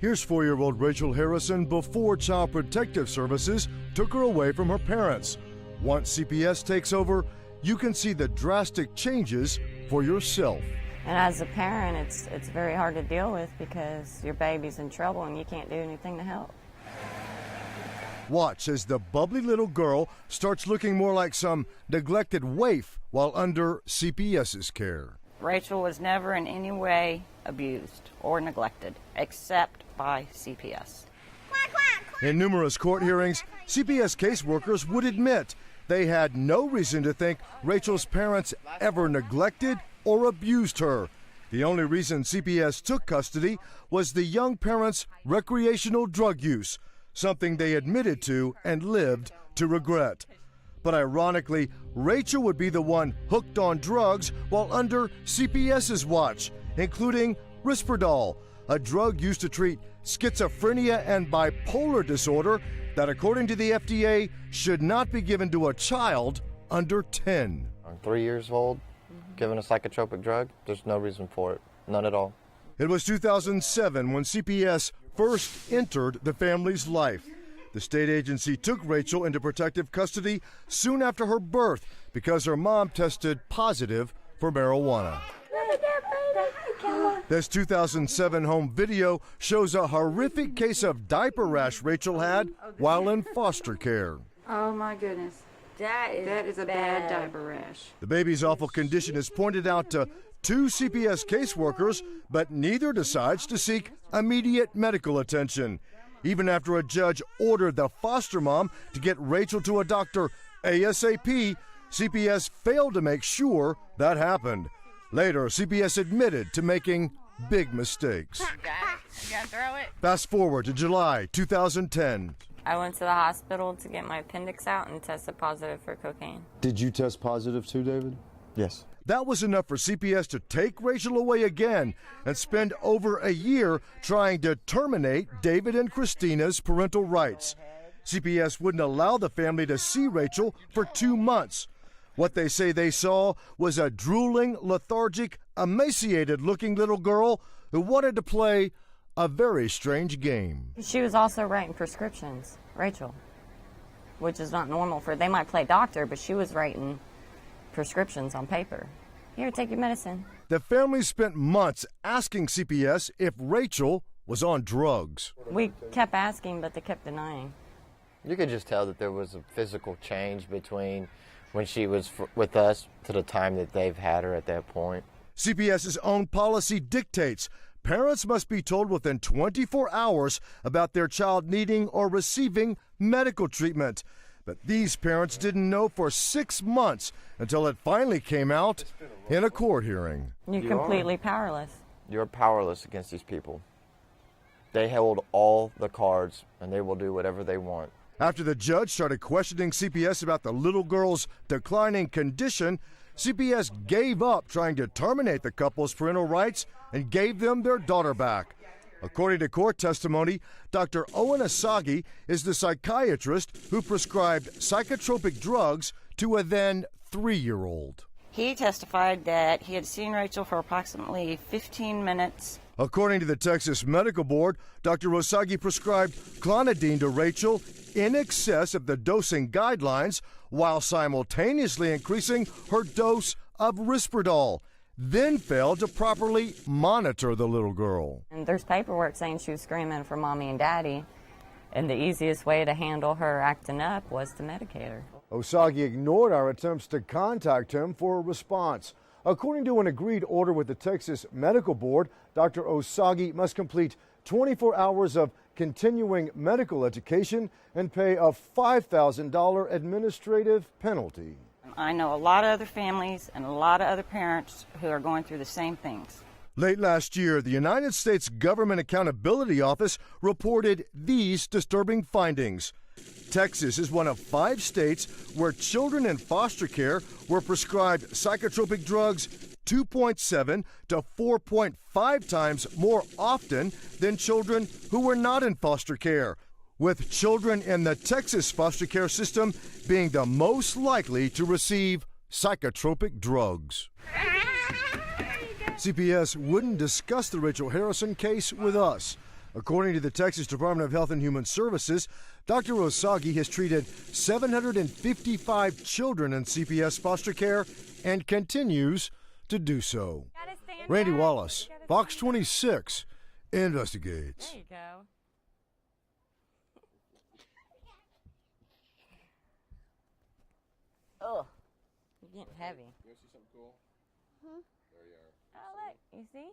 Here's 4-year-old Rachel Harrison before Child Protective Services took her away from her parents. Once CPS takes over, you can see the drastic changes for yourself. And as a parent, it's very hard to deal with because your baby's in trouble and you can't do anything to help. Watch as the bubbly little girl starts looking more like some neglected waif while under CPS's care. Rachel was never in any way abused or neglected, except by CPS. In numerous court hearings, CPS caseworkers would admit they had no reason to think Rachel's parents ever neglected or abused her. The only reason CPS took custody was the young parents' recreational drug use, something they admitted to and lived to regret. But ironically, Rachel would be the one hooked on drugs while under CPS's watch, including Risperdal, a drug used to treat schizophrenia and bipolar disorder that, according to the FDA, should not be given to a child under 10. I'm 3 years old, given a psychotropic drug. There's no reason for it, none at all. It was 2007 when CPS first entered the family's life. The state agency took Rachel into protective custody soon after her birth because her mom tested positive for marijuana. This 2007 home video shows a horrific case of diaper rash Rachel had while in foster care. Oh my goodness. That is a bad diaper rash. The baby's awful condition is pointed out to 2 CPS caseworkers, but neither decides to seek immediate medical attention. Even after a judge ordered the foster mom to get Rachel to a doctor ASAP, CPS failed to make sure that happened. Later, CPS admitted to making big mistakes. You gotta throw it. Fast forward to July 2010. I went to the hospital to get my appendix out and tested positive for cocaine. Did you test positive too, David? Yes. That was enough for CPS to take Rachel away again and spend over a year trying to terminate David and Christina's parental rights. CPS wouldn't allow the family to see Rachel for 2 months. What they say they saw was a drooling, lethargic, emaciated-looking little girl who wanted to play a very strange game. She was also writing prescriptions, Rachel, which is not normal for, they might play doctor, but she was writing prescriptions on paper. Here, take your medicine. The family spent months asking CPS if Rachel was on drugs. We kept asking, but they kept denying. You could just tell that there was a physical change between when she was with us to the time that they've had her at that point. CPS's own policy dictates parents must be told within 24 hours about their child needing or receiving medical treatment. But these parents didn't know for 6 months until it finally came out in a court hearing. You're completely powerless. You're powerless against these people. They hold all the cards, and they will do whatever they want. After the judge started questioning CPS about the little girl's declining condition, CPS gave up trying to terminate the couple's parental rights and gave them their daughter back. According to court testimony, Dr. Owen Asagi is the psychiatrist who prescribed psychotropic drugs to a then 3-year-old. He testified that he had seen Rachel for approximately 15 minutes. According to the Texas Medical Board, Dr. Osagi prescribed clonidine to Rachel in excess of the dosing guidelines while simultaneously increasing her dose of Risperdal, then failed to properly monitor the little girl. And there's paperwork saying she was screaming for mommy and daddy, and the easiest way to handle her acting up was to medicate her. Osagi ignored our attempts to contact him for a response. According to an agreed order with the Texas Medical Board, Dr. Osagi must complete 24 hours of continuing medical education and pay a $5,000 administrative penalty. I know a lot of other families and a lot of other parents who are going through the same things. Late last year, the United States Government Accountability Office reported these disturbing findings. Texas is one of 5 states where children in foster care were prescribed psychotropic drugs 2.7 to 4.5 times more often than children who were not in foster care, with children in the Texas foster care system being the most likely to receive psychotropic drugs. CPS wouldn't discuss the Rachel Harrison case with us. According to the Texas Department of Health and Human Services, Dr. Osagi has treated 755 children in CPS foster care and continues to do so. Randy Wallace, Fox 26, investigates. There you go. Ugh. You're getting heavy. You want to see something cool? Oh, look. You see?